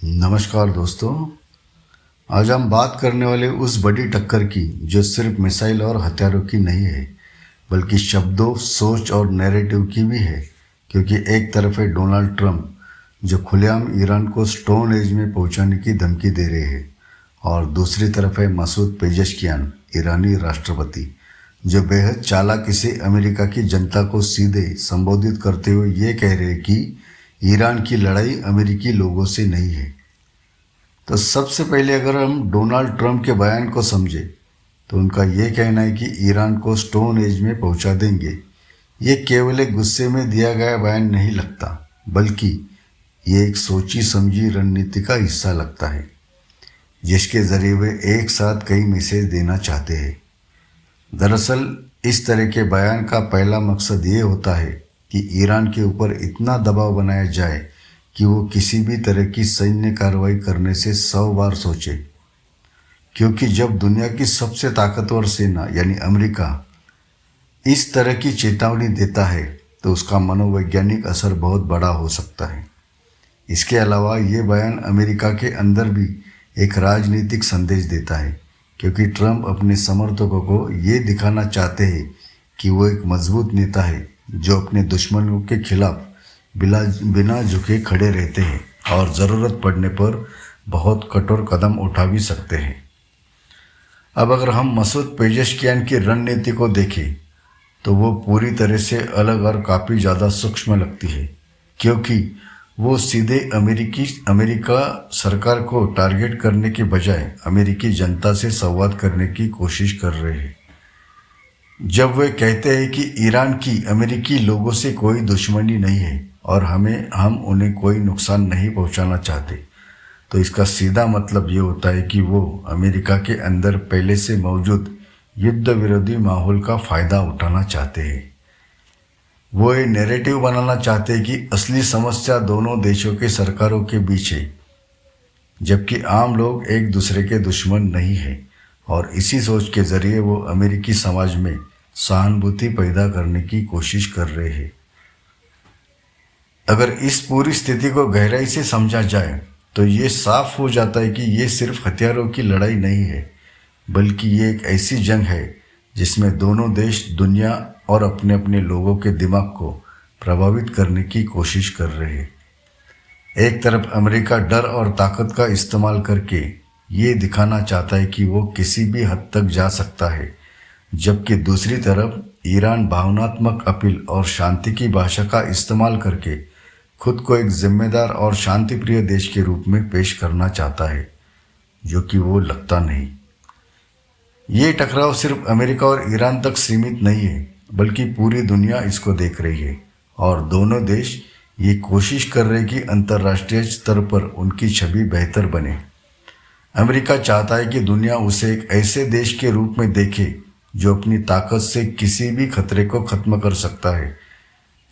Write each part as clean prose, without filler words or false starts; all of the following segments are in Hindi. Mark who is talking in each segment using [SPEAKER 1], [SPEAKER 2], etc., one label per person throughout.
[SPEAKER 1] नमस्कार दोस्तों। आज हम बात करने वाले उस बड़ी टक्कर की जो सिर्फ मिसाइल और हथियारों की नहीं है, बल्कि शब्दों, सोच और नैरेटिव की भी है। क्योंकि एक तरफ है डोनाल्ड ट्रंप, जो खुलेआम ईरान को स्टोन एज में पहुंचाने की धमकी दे रहे हैं, और दूसरी तरफ है मसूद पेजेशकियान, ईरानी राष्ट्रपति, जो बेहद चालाकी से अमेरिका की जनता को सीधे संबोधित करते हुए ये कह रहे हैं कि ईरान की लड़ाई अमेरिकी लोगों से नहीं है। तो सबसे पहले अगर हम डोनाल्ड ट्रंप के बयान को समझें, तो उनका ये कहना है कि ईरान को स्टोन एज में पहुंचा देंगे, ये केवल एक गुस्से में दिया गया बयान नहीं लगता, बल्कि ये एक सोची समझी रणनीति का हिस्सा लगता है, जिसके जरिए वे एक साथ कई मैसेज देना चाहते हैं। दरअसल इस तरह के बयान का पहला मकसद ये होता है कि ईरान के ऊपर इतना दबाव बनाया जाए कि वो किसी भी तरह की सैन्य कार्रवाई करने से 100 बार सोचे। क्योंकि जब दुनिया की सबसे ताकतवर सेना यानी अमेरिका इस तरह की चेतावनी देता है, तो उसका मनोवैज्ञानिक असर बहुत बड़ा हो सकता है। इसके अलावा ये बयान अमेरिका के अंदर भी एक राजनीतिक संदेश देता है, क्योंकि ट्रंप अपने समर्थकों को ये दिखाना चाहते हैं कि वो एक मजबूत नेता है जो अपने दुश्मनों के खिलाफ बिना झुके खड़े रहते हैं और ज़रूरत पड़ने पर बहुत कठोर कदम उठा भी सकते हैं। अब अगर हम मसूद पेजेशकियान की रणनीति को देखें, तो वो पूरी तरह से अलग और काफ़ी ज़्यादा सूक्ष्म लगती है, क्योंकि वो सीधे अमेरिका सरकार को टारगेट करने के बजाय अमेरिकी जनता से संवाद करने की कोशिश कर रहे हैं। जब वे कहते हैं कि ईरान की अमेरिकी लोगों से कोई दुश्मनी नहीं है और हम उन्हें कोई नुकसान नहीं पहुंचाना चाहते, तो इसका सीधा मतलब ये होता है कि वो अमेरिका के अंदर पहले से मौजूद युद्ध विरोधी माहौल का फ़ायदा उठाना चाहते हैं। वो ये नैरेटिव बनाना चाहते हैं कि असली समस्या दोनों देशों के सरकारों के बीच है, जबकि आम लोग एक दूसरे के दुश्मन नहीं हैं। और इसी सोच के ज़रिए वो अमेरिकी समाज में सहानुभूति पैदा करने की कोशिश कर रहे हैं। अगर इस पूरी स्थिति को गहराई से समझा जाए, तो ये साफ हो जाता है कि ये सिर्फ हथियारों की लड़ाई नहीं है, बल्कि ये एक ऐसी जंग है जिसमें दोनों देश दुनिया और अपने अपने लोगों के दिमाग को प्रभावित करने की कोशिश कर रहे हैं। एक तरफ अमेरिका डर और ताकत का इस्तेमाल करके ये दिखाना चाहता है कि वो किसी भी हद तक जा सकता है, जबकि दूसरी तरफ ईरान भावनात्मक अपील और शांति की भाषा का इस्तेमाल करके खुद को एक जिम्मेदार और शांतिप्रिय देश के रूप में पेश करना चाहता है, जो कि वो लगता नहीं। ये टकराव सिर्फ अमेरिका और ईरान तक सीमित नहीं है, बल्कि पूरी दुनिया इसको देख रही है, और दोनों देश ये कोशिश कर रहे हैं कि अंतर्राष्ट्रीय स्तर पर उनकी छवि बेहतर बने। अमेरिका चाहता है कि दुनिया उसे एक ऐसे देश के रूप में देखे जो अपनी ताकत से किसी भी खतरे को खत्म कर सकता है,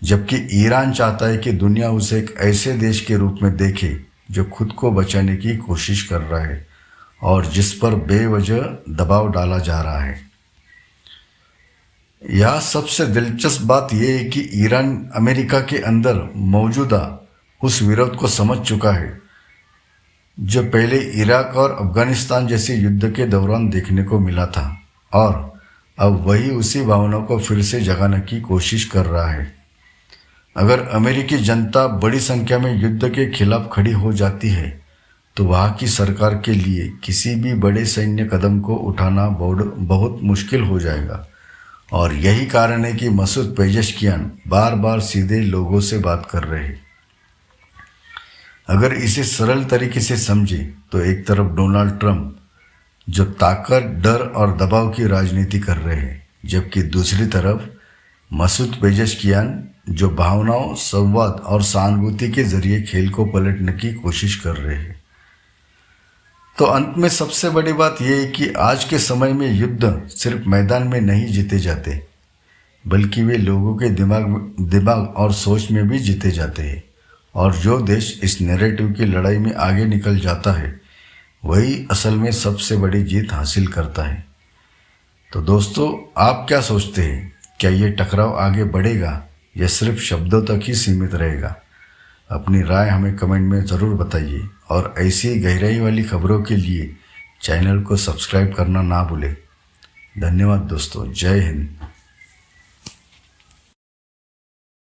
[SPEAKER 1] जबकि ईरान चाहता है कि दुनिया उसे एक ऐसे देश के रूप में देखे जो खुद को बचाने की कोशिश कर रहा है और जिस पर बेवजह दबाव डाला जा रहा है। यह सबसे दिलचस्प बात यह है कि ईरान अमेरिका के अंदर मौजूदा उस विरोध को समझ चुका है जो पहले इराक और अफगानिस्तान जैसे युद्ध के दौरान देखने को मिला था, और अब वही उसी भावना को फिर से जगाने की कोशिश कर रहा है। अगर अमेरिकी जनता बड़ी संख्या में युद्ध के खिलाफ खड़ी हो जाती है, तो वहाँ की सरकार के लिए किसी भी बड़े सैन्य कदम को उठाना बहुत मुश्किल हो जाएगा। और यही कारण है कि मसूद पेजेशकियान बार बार सीधे लोगों से बात कर रहे हैं। अगर इसे सरल तरीके से समझे, तो एक तरफ डोनाल्ड ट्रंप जो ताकत, डर और दबाव की राजनीति कर रहे हैं, जबकि दूसरी तरफ मसूद पेजेशकियान जो भावनाओं, संवाद और सहानुभूति के जरिए खेल को पलटने की कोशिश कर रहे हैं। तो अंत में सबसे बड़ी बात यह है कि आज के समय में युद्ध सिर्फ मैदान में नहीं जीते जाते, बल्कि वे लोगों के दिमाग और सोच में भी जीते जाते हैं। और जो देश इस नैरेटिव की लड़ाई में आगे निकल जाता है, वही असल में सबसे बड़ी जीत हासिल करता है। तो दोस्तों, आप क्या सोचते हैं? क्या ये टकराव आगे बढ़ेगा या सिर्फ शब्दों तक ही सीमित रहेगा? अपनी राय हमें कमेंट में ज़रूर बताइए और ऐसी गहराई वाली खबरों के लिए चैनल को सब्सक्राइब करना ना भूलें। धन्यवाद दोस्तों। जय हिंद।